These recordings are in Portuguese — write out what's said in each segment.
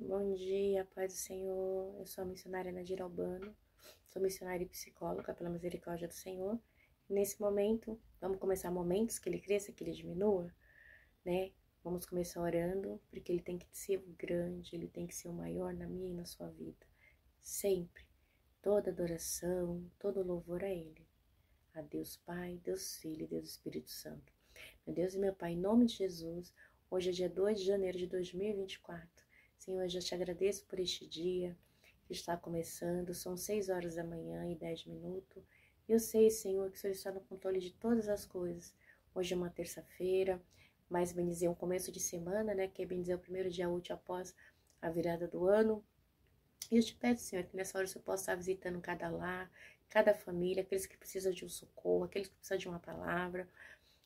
Bom dia, paz do Senhor. Eu sou a missionária Nadira Albano, sou missionária e psicóloga pela misericórdia do Senhor. Nesse momento, vamos começar momentos que ele cresça, que ele diminua, né? Vamos começar orando, porque ele tem que ser o grande, ele tem que ser o maior na minha e na sua vida. Sempre. Toda adoração, todo louvor a ele. A Deus Pai, Deus Filho e Deus Espírito Santo. Meu Deus e meu Pai, em nome de Jesus, hoje é dia 2 de janeiro de 2024. Senhor, eu já te agradeço por este dia que está começando. São 6 horas da manhã e 10 minutos. Eu sei, Senhor, que o Senhor está no controle de todas as coisas. Hoje é uma terça-feira, mais bem dizer, um começo de semana, né? Que é bem dizer o primeiro dia útil após a virada do ano. E eu te peço, Senhor, que nessa hora o Senhor possa estar visitando cada lar, cada família, aqueles que precisam de um socorro, aqueles que precisam de uma palavra,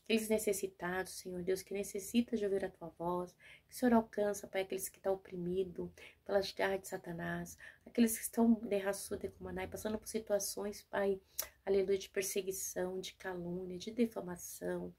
aqueles necessitados, Senhor Deus, que necessita de ouvir a Tua voz, que o Senhor alcança, Pai, aqueles que estão oprimidos pelas garras de Satanás, aqueles que estão de raçuda e comanai, passando por situações, Pai, aleluia, de perseguição, de calúnia, de defamação,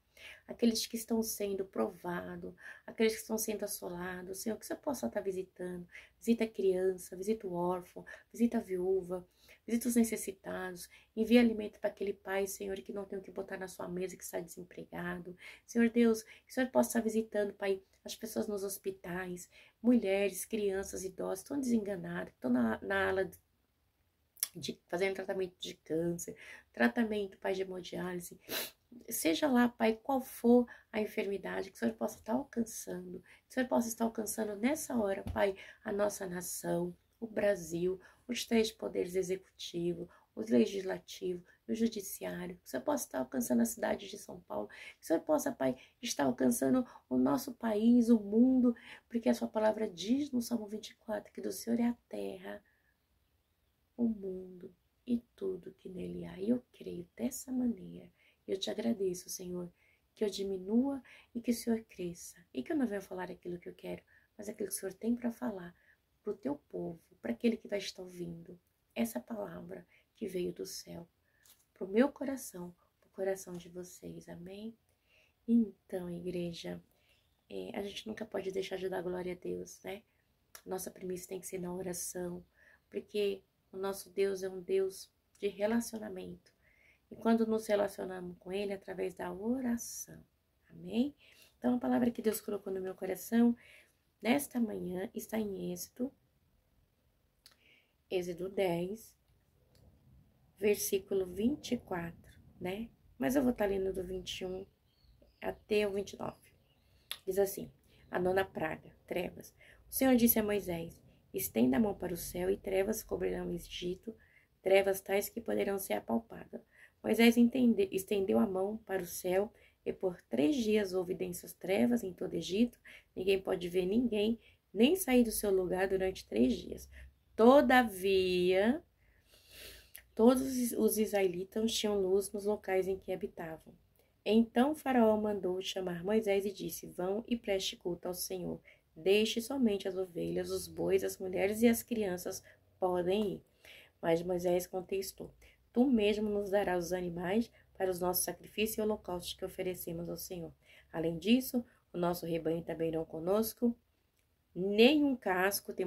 aqueles que estão sendo provados, aqueles que estão sendo assolados, Senhor, que o Senhor possa estar visitando, visita a criança, visita o órfão, visita a viúva, visita os necessitados, envia alimento para aquele pai, Senhor, que não tem o que botar na sua mesa, que está desempregado. Senhor Deus, que o Senhor possa estar visitando, Pai, as pessoas nos hospitais, mulheres, crianças, idosos, estão desenganados, estão na ala fazendo tratamento de câncer, tratamento, Pai, de hemodiálise. Seja lá, Pai, qual for a enfermidade que o Senhor possa estar alcançando, que o Senhor possa estar alcançando nessa hora, Pai, a nossa nação, o Brasil, os 3 poderes executivos, o legislativo, o judiciário, que o Senhor possa estar alcançando a cidade de São Paulo, que o Senhor possa, Pai, estar alcançando o nosso país, o mundo, porque a sua palavra diz no Salmo 24 que do Senhor é a terra, o mundo e tudo que nele há. E eu creio dessa maneira. Eu te agradeço, Senhor, que eu diminua e que o Senhor cresça. E que eu não venha falar aquilo que eu quero, mas aquilo que o Senhor tem para falar para o teu povo, para aquele que vai estar ouvindo essa palavra que veio do céu, para o meu coração, para o coração de vocês. Amém? Então, igreja, a gente nunca pode deixar de dar glória a Deus, né? Nossa premissa tem que ser na oração, porque o nosso Deus é um Deus de relacionamento. E quando nos relacionamos com Ele, através da oração. Amém? Então, a palavra que Deus colocou no meu coração, nesta manhã, está em Êxodo 10, versículo 24, né? Mas eu vou estar lendo do 21 até o 29. Diz assim, a 9ª praga, trevas. O Senhor disse a Moisés, estenda a mão para o céu e trevas cobrirão o Egito, trevas tais que poderão ser apalpadas. Moisés estendeu a mão para o céu e por 3 dias houve densas trevas em todo o Egito. Ninguém pode ver ninguém, nem sair do seu lugar durante 3 dias. Todavia, todos os israelitas tinham luz nos locais em que habitavam. Então Faraó mandou chamar Moisés e disse, vão e preste culto ao Senhor. Deixe somente as ovelhas, os bois, as mulheres e as crianças podem ir. Mas Moisés contestou, tu mesmo nos darás os animais para os nossos sacrifícios e holocaustos que oferecemos ao Senhor. Além disso, o nosso rebanho também irão conosco. Nenhum casco, tem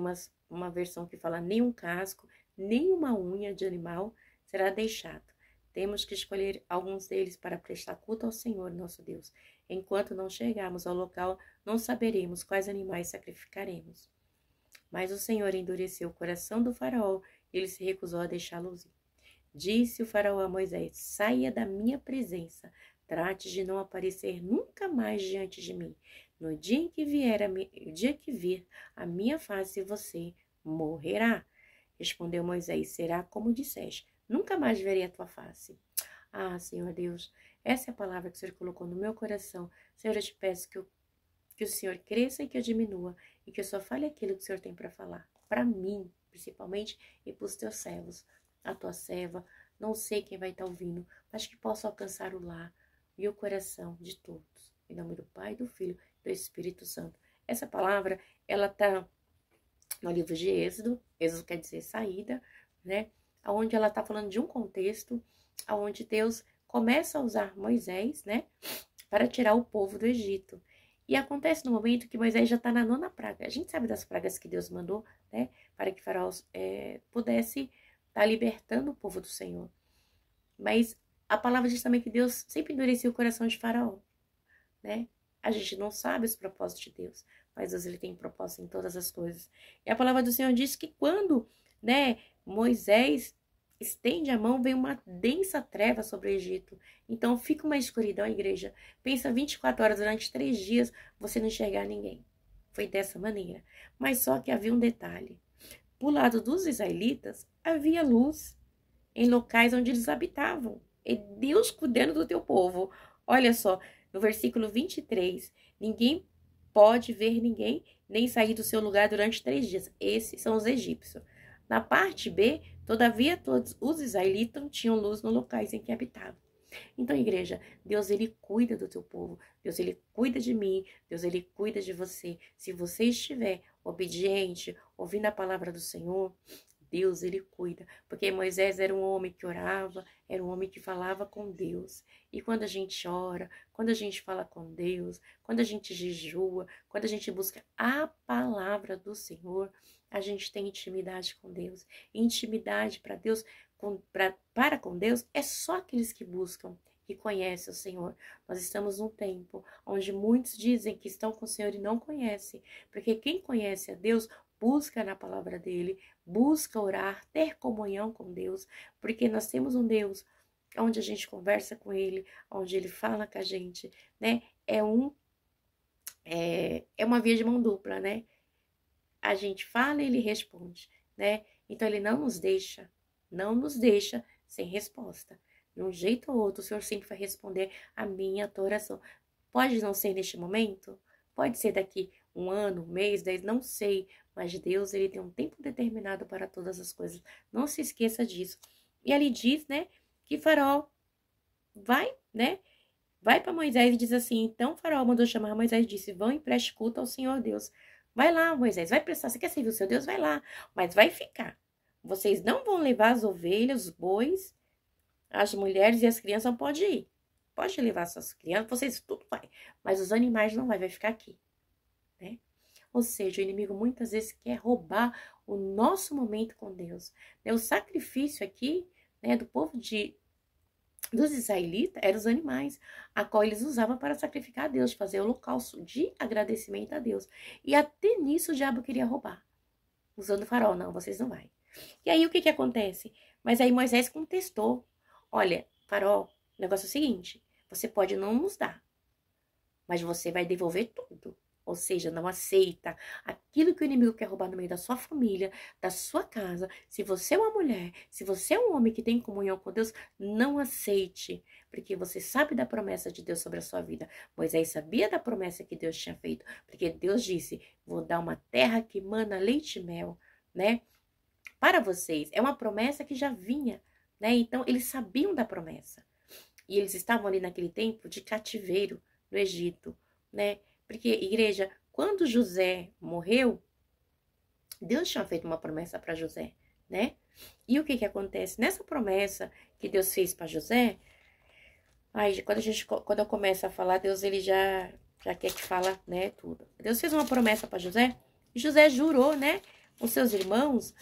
uma versão que fala nenhum casco, nenhuma unha de animal será deixado. Temos que escolher alguns deles para prestar culto ao Senhor, nosso Deus. Enquanto não chegarmos ao local, não saberemos quais animais sacrificaremos. Mas o Senhor endureceu o coração do faraó e ele se recusou a deixá-los ir. Disse o faraó a Moisés, saia da minha presença, trate de não aparecer nunca mais diante de mim. No dia em que vir a minha face, você morrerá. Respondeu Moisés, será como disseste, nunca mais verei a tua face. Ah, Senhor Deus, essa é a palavra que o Senhor colocou no meu coração. Senhor, eu te peço que o Senhor cresça e que eu diminua, e que eu só fale aquilo que o Senhor tem para falar, para mim, principalmente, e para os teus servos, a tua serva, não sei quem vai estar ouvindo, mas que possa alcançar o lar e o coração de todos. Em nome do Pai, do Filho e do Espírito Santo. Essa palavra, ela está no livro de Êxodo quer dizer saída, né? Onde ela está falando de um contexto, onde Deus começa a usar Moisés, né? Para tirar o povo do Egito. E acontece no momento que Moisés já está na 9ª praga. A gente sabe das pragas que Deus mandou, né? Para que Faraó pudesse estar libertando o povo do Senhor. Mas a palavra diz também que Deus sempre endureceu o coração de Faraó, né? A gente não sabe os propósitos de Deus, mas Deus ele tem propósito em todas as coisas. E a palavra do Senhor diz que quando, né, Moisés estende a mão, vem uma densa treva sobre o Egito. Então fica uma escuridão, igreja. Pensa 24 horas durante 3 dias você não enxergar ninguém. Foi dessa maneira. Mas só que havia um detalhe. Pro lado dos israelitas havia luz em locais onde eles habitavam. E Deus cuidando do teu povo. Olha só, no versículo 23, ninguém pode ver ninguém, nem sair do seu lugar durante 3 dias. Esses são os egípcios. Na parte B, todavia, todos os israelitas tinham luz nos locais em que habitavam. Então, igreja, Deus, ele cuida do teu povo. Deus, ele cuida de mim. Deus, ele cuida de você. Se você estiver obediente, ouvindo a palavra do Senhor, Deus, ele cuida. Porque Moisés era um homem que orava, era um homem que falava com Deus. E quando a gente ora, quando a gente fala com Deus, quando a gente jejua, quando a gente busca a palavra do Senhor, a gente tem intimidade com Deus. Intimidade para Deus, para com Deus, é só aqueles que buscam, que conhecem o Senhor. Nós estamos num tempo onde muitos dizem que estão com o Senhor e não conhecem. Porque quem conhece a Deus, busca na palavra dele, busca orar, ter comunhão com Deus, porque nós temos um Deus onde a gente conversa com ele, onde ele fala com a gente, né? É uma via de mão dupla, né? A gente fala e ele responde, né? Então ele não nos deixa sem resposta. De um jeito ou outro, o Senhor sempre vai responder a minha oração. Pode não ser neste momento, pode ser daqui 1 ano, 1 mês, 10, não sei, mas Deus, ele tem um tempo determinado para todas as coisas. Não se esqueça disso. E ali diz, né, que Faraó vai, né, vai para Moisés e diz assim, então Faraó mandou chamar Moisés e disse, vão e preste culto ao Senhor Deus. Vai lá, Moisés, vai prestar, você quer servir o seu Deus? Vai lá, mas vai ficar. Vocês não vão levar as ovelhas, os bois, as mulheres e as crianças, não pode ir. Pode levar suas crianças, vocês tudo vai, mas os animais não vai ficar aqui, né? Ou seja, o inimigo muitas vezes quer roubar o nosso momento com Deus. O sacrifício aqui, né, do povo dos israelitas eram os animais, a qual eles usavam para sacrificar a Deus, fazer holocausto de agradecimento a Deus. E até nisso o diabo queria roubar. Usando o Faraó, não, vocês não vai. E aí o que acontece? Mas aí Moisés contestou. Olha, Faraó, o negócio é o seguinte, você pode não nos dar, mas você vai devolver tudo. Ou seja, não aceita aquilo que o inimigo quer roubar no meio da sua família, da sua casa. Se você é uma mulher, se você é um homem que tem comunhão com Deus, não aceite, porque você sabe da promessa de Deus sobre a sua vida. Moisés sabia da promessa que Deus tinha feito, porque Deus disse, vou dar uma terra que mana leite e mel, né? Para vocês, é uma promessa que já vinha, né? Então, eles sabiam da promessa. E eles estavam ali naquele tempo de cativeiro no Egito, né? Porque, igreja, quando José morreu, Deus tinha feito uma promessa para José, né? E o que acontece? Nessa promessa que Deus fez para José, quando eu começo a falar, Deus ele já quer que fala, né, tudo. Deus fez uma promessa para José, e José jurou, né, os seus irmãos,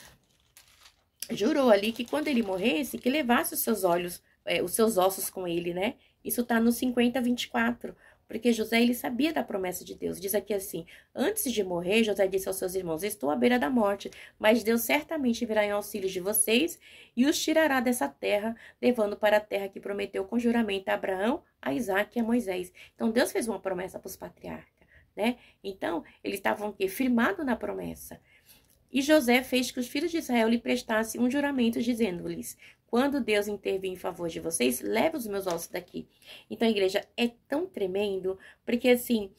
jurou ali que quando ele morresse, que levasse os seus ossos com ele, né? Isso tá no 50:24. Porque José, ele sabia da promessa de Deus. Diz aqui assim, antes de morrer, José disse aos seus irmãos, estou à beira da morte, mas Deus certamente virá em auxílio de vocês e os tirará dessa terra, levando para a terra que prometeu com juramento a Abraão, a Isaac e a Moisés. Então, Deus fez uma promessa para os patriarcas, né? Então, eles estavam firmados na promessa. E José fez que os filhos de Israel lhe prestassem um juramento, dizendo-lhes, quando Deus intervir em favor de vocês, leve os meus ossos daqui. Então, a igreja, é tão tremendo, porque assim,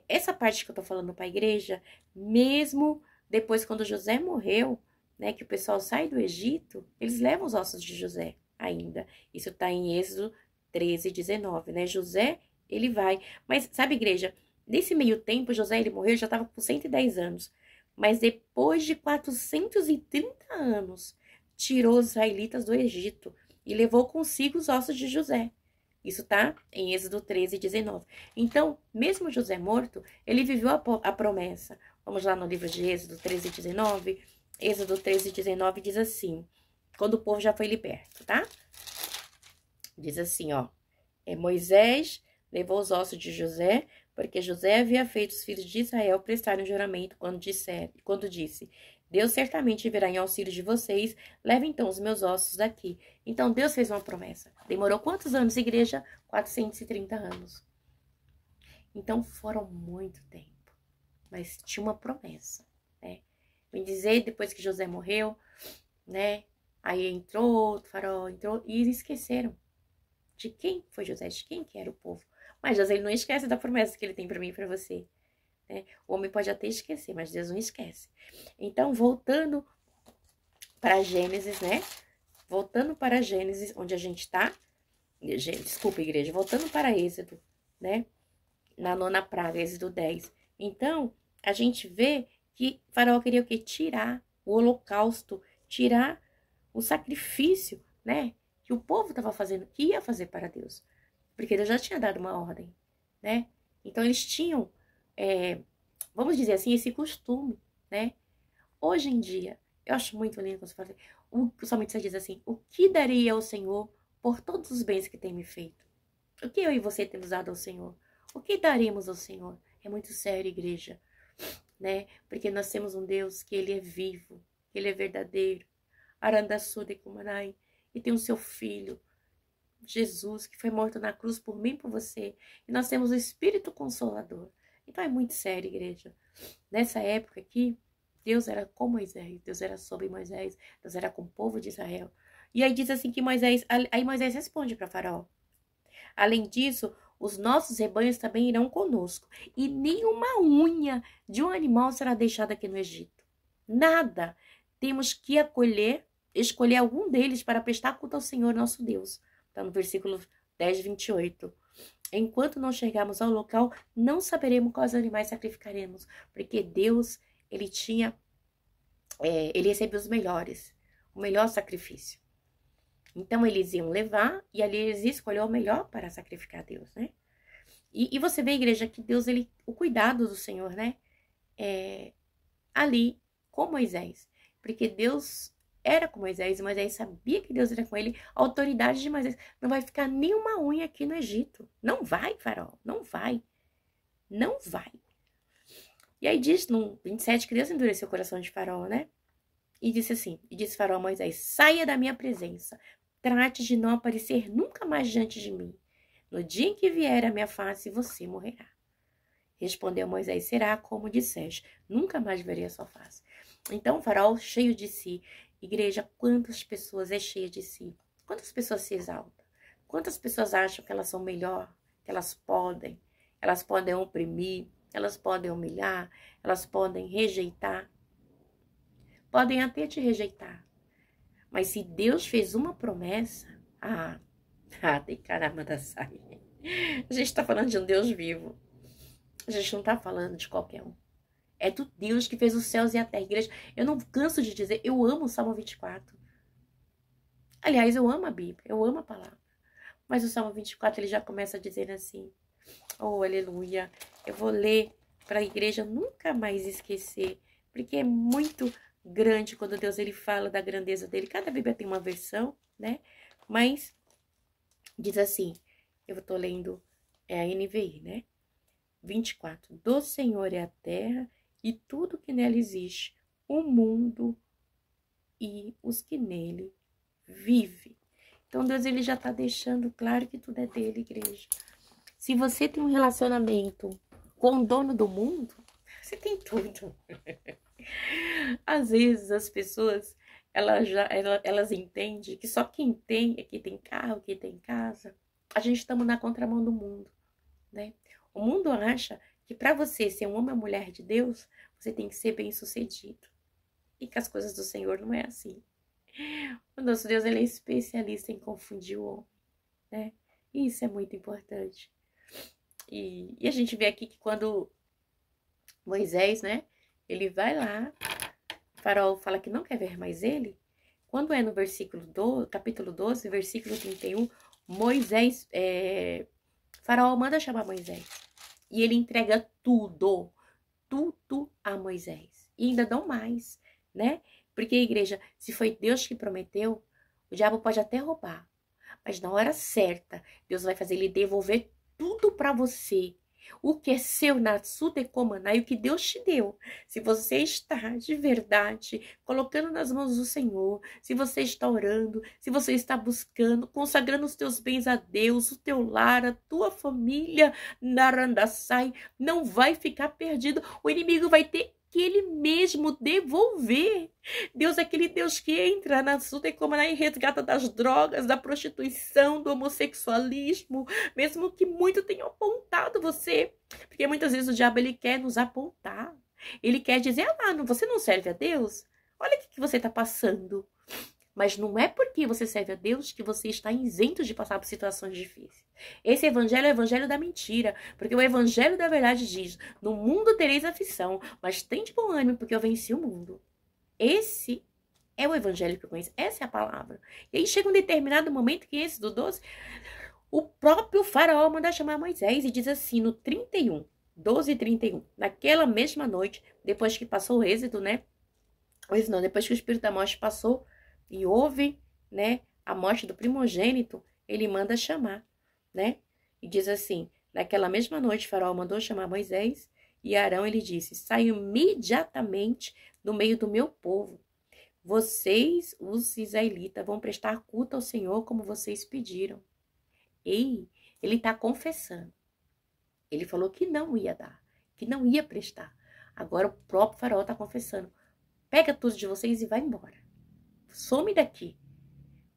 essa parte que eu tô falando para a igreja, mesmo depois quando José morreu, né, que o pessoal sai do Egito, eles levam os ossos de José ainda. Isso tá em Êxodo 13:19, né? José, ele vai. Mas, sabe, igreja, nesse meio tempo, José, ele morreu, já estava com 110 anos. Mas depois de 430 anos, tirou os israelitas do Egito e levou consigo os ossos de José. Isso tá em Êxodo 13, 19. Então, mesmo José morto, ele viveu a promessa. Vamos lá no livro de Êxodo 13, 19. Êxodo 13, 19 diz assim, quando o povo já foi liberto, tá? Diz assim, ó. Moisés levou os ossos de José, porque José havia feito os filhos de Israel prestarem um juramento quando disse, Deus certamente virá em auxílio de vocês, leve então os meus ossos daqui. Então Deus fez uma promessa. Demorou quantos anos, igreja? 430 anos. Então foram muito tempo, mas tinha uma promessa, né? Vem dizer, depois que José morreu, né? Aí entrou, o faraó entrou e esqueceram de quem foi José, de quem que era o povo. Mas Deus, ele não esquece da promessa que ele tem para mim e para você, né? O homem pode até esquecer, mas Deus não esquece. Então, voltando para Gênesis, né? Voltando para Gênesis, onde a gente tá. Desculpa, igreja. Voltando para Êxodo, né? Na 9ª praga, Êxodo 10. Então, a gente vê que Faraó queria o quê? Tirar o holocausto, tirar o sacrifício, né? Que o povo estava fazendo, que ia fazer para Deus. Porque Deus já tinha dado uma ordem, né? Então, eles tinham, vamos dizer assim, esse costume, né? Hoje em dia, eu acho muito lindo quando você fala assim, o salmista diz assim, o que daria ao Senhor por todos os bens que tem me feito? O que eu e você temos dado ao Senhor? O que daríamos ao Senhor? É muito sério, igreja, né? Porque nós temos um Deus que ele é vivo, que ele é verdadeiro. Arandassude Kumanai. E tem o seu filho, Jesus, que foi morto na cruz por mim e por você. E nós temos o Espírito Consolador. Então é muito sério, igreja. Nessa época aqui, Deus era com Moisés, Deus era sobre Moisés, Deus era com o povo de Israel. E aí diz assim que aí Moisés responde para Faraó. Além disso, os nossos rebanhos também irão conosco, e nenhuma unha de um animal será deixada aqui no Egito. Nada. Temos que escolher algum deles para prestar culto ao Senhor nosso Deus. Está no versículo 10, 28. Enquanto não chegarmos ao local, não saberemos quais animais sacrificaremos, porque Deus, ele recebeu os melhores, o melhor sacrifício. Então, eles iam levar e ali eles escolheram o melhor para sacrificar a Deus, né? E você vê, igreja, que Deus, o cuidado do Senhor, né? Ali com Moisés. Porque Deus era com Moisés e Moisés sabia que Deus era com ele. A autoridade de Moisés. Não vai ficar nenhuma unha aqui no Egito. Não vai, Faraó. Não vai. Não vai. E aí diz no 27 que Deus endureceu o coração de Faraó, né? E disse assim, e disse Faraó a Moisés, saia da minha presença. Trate de não aparecer nunca mais diante de mim. No dia em que vier a minha face, você morrerá. Respondeu Moisés, será como disseste, nunca mais verei a sua face. Então o Faraó, cheio de si, igreja, quantas pessoas é cheia de si? Quantas pessoas se exaltam? Quantas pessoas acham que elas são melhor, que elas podem oprimir, elas podem humilhar, elas podem rejeitar? Podem até te rejeitar. Mas se Deus fez uma promessa, tem caramba da saia. A gente está falando de um Deus vivo. A gente não está falando de qualquer um. É do Deus que fez os céus e a terra. Igreja, eu não canso de dizer, eu amo o Salmo 24. Aliás, eu amo a Bíblia, eu amo a palavra. Mas o Salmo 24, ele já começa a dizer assim, oh, aleluia, eu vou ler para a igreja nunca mais esquecer, porque é muito grande quando Deus ele fala da grandeza dele. Cada Bíblia tem uma versão, né? Mas diz assim, eu tô lendo a NVI, né? 24. Do Senhor é a terra e tudo que nela existe, o mundo e os que nele vivem. Então Deus ele já tá deixando claro que tudo é dele, igreja. Se você tem um relacionamento com o dono do mundo, você tem tudo. Às vezes as pessoas, elas entendem que só quem tem é que tem carro, que tem casa. A gente estamos na contramão do mundo, né? O mundo acha que para você ser um homem ou mulher de Deus, você tem que ser bem-sucedido. E que as coisas do Senhor não é assim. O nosso Deus, ele é especialista em confundir o homem, né? E isso é muito importante. E a gente vê aqui que quando Moisés, né? Ele vai lá, o Faraó fala que não quer ver mais ele. Quando é no capítulo 12, versículo 31, Faraó manda chamar Moisés. E ele entrega tudo a Moisés. E ainda dão mais, né? Porque, igreja, se foi Deus que prometeu, o diabo pode até roubar. Mas na hora certa, Deus vai fazer ele devolver tudo para você. O que é seu na sua decomaná e o que Deus te deu. Se você está de verdade colocando nas mãos do Senhor, se você está orando, se você está buscando, consagrando os teus bens a Deus, o teu lar, a tua família, Narandassai, não vai ficar perdido. O inimigo vai ter que ele mesmo devolver. Deus é aquele Deus que entra na sua decomaná e resgata das drogas, da prostituição, do homossexualismo, mesmo que muito tenham apontado você. Porque muitas vezes o diabo ele quer nos apontar. Ele quer dizer, você não serve a Deus? Olha o que você está passando. Mas não é porque você serve a Deus que você está isento de passar por situações difíceis. Esse evangelho é o evangelho da mentira. Porque o evangelho da verdade diz, no mundo tereis aflição, mas tende bom ânimo porque eu venci o mundo. Esse é o evangelho que eu conheço. Essa é a palavra. E aí chega um determinado momento que esse do 12, o próprio faraó manda chamar Moisés e diz assim no 31, 12:31. Naquela mesma noite, depois que passou o êxodo, né? Depois que o espírito da morte passou e houve, né, a morte do primogênito, ele manda chamar, né? E diz assim, naquela mesma noite, o faraó mandou chamar Moisés e Arão, ele disse, saiam imediatamente do meio do meu povo. Vocês, os israelitas, vão prestar culto ao Senhor como vocês pediram. Ei, ele está confessando. Ele falou que não ia dar, que não ia prestar. Agora o próprio faraó está confessando. Pega tudo de vocês e vai embora. Some daqui.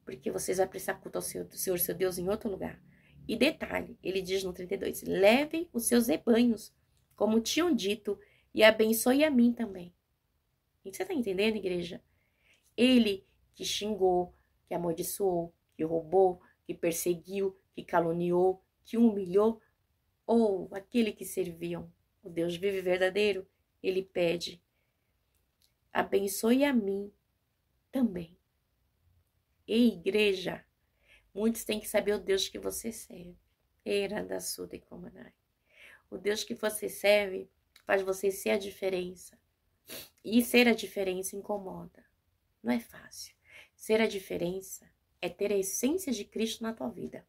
Porque vocês vão prestar culto ao Senhor, seu Deus, em outro lugar. E detalhe, ele diz no 32, levem os seus rebanhos, como tinham dito, e abençoe a mim também. E você está entendendo, igreja? Ele que xingou, que amaldiçoou, que roubou, que perseguiu, que caluniou, que humilhou, ou aquele que serviam o Deus vivo e verdadeiro, ele pede, abençoe a mim também. Ei, igreja, muitos têm que saber o Deus que você serve. O Deus que você serve faz você ser a diferença. E ser a diferença incomoda. Não é fácil. Ser a diferença é ter a essência de Cristo na tua vida.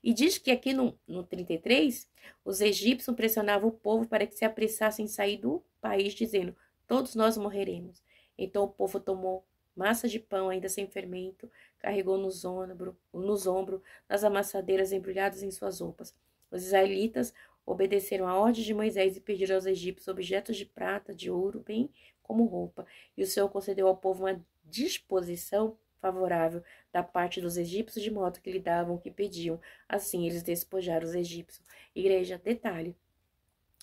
E diz que aqui no 33, os egípcios pressionavam o povo para que se apressassem em sair do país, dizendo, todos nós morreremos. Então o povo tomou massa de pão ainda sem fermento, carregou nos ombros, nas amassadeiras embrulhadas em suas roupas. Os israelitas obedeceram à ordem de Moisés e pediram aos egípcios objetos de prata, de ouro, bem como roupa. E o Senhor concedeu ao povo uma disposição favorável da parte dos egípcios, de modo que lhe davam o que pediam. Assim, eles despojaram os egípcios. Igreja, detalhe,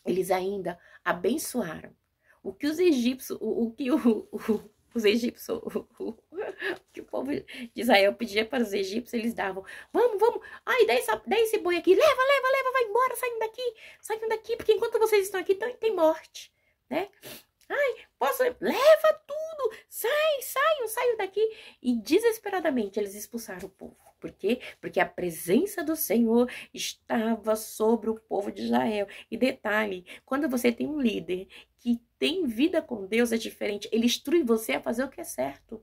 eles ainda abençoaram. O que os egípcios, os egípcios, o que o povo de Israel pedia para os egípcios, eles davam. Vamos, ai, dá esse boi aqui, leva, vai embora, saiam daqui, porque enquanto vocês estão aqui, tem morte, né? Ai, leva tudo, saiam daqui. E desesperadamente eles expulsaram o povo. Por quê? Porque a presença do Senhor estava sobre o povo de Israel. E detalhe, quando você tem um líder que tem vida com Deus, é diferente. Ele instrui você a fazer o que é certo.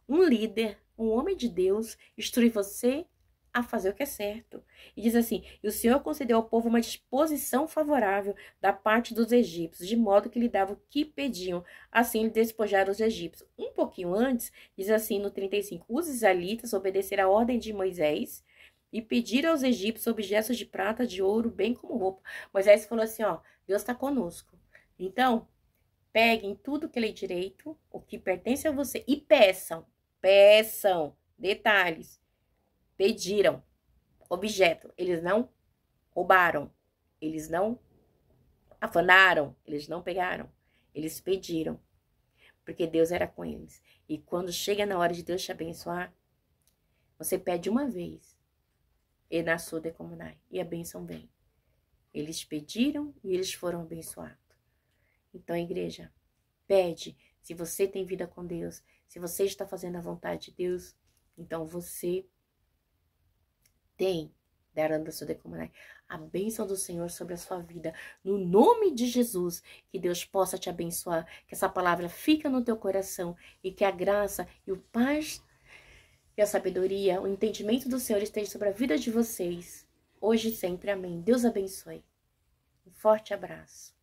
Um líder, um homem de Deus, instrui você a fazer o que é certo. E diz assim, e o Senhor concedeu ao povo uma disposição favorável da parte dos egípcios, de modo que lhe dava o que pediam. Assim lhe despojaram os egípcios. Um pouquinho antes, diz assim no 35, os israelitas obedeceram a ordem de Moisés e pediram aos egípcios objetos de prata, de ouro, bem como roupa. Moisés falou assim, Deus está conosco. Então, peguem tudo que lhe é direito, o que pertence a você, e peçam, detalhes, pediram objeto, eles não roubaram, eles não afanaram, eles não pegaram, eles pediram, porque Deus era com eles. E quando chega na hora de Deus te abençoar, você pede uma vez, e na sua decomunai, e a bênção vem. Eles pediram e eles foram abençoados. Então, igreja, pede, se você tem vida com Deus, se você está fazendo a vontade de Deus, então você tem, a bênção do Senhor sobre a sua vida. No nome de Jesus, que Deus possa te abençoar, que essa palavra fique no teu coração e que a graça e o paz e a sabedoria, o entendimento do Senhor esteja sobre a vida de vocês, hoje e sempre. Amém. Deus abençoe. Um forte abraço.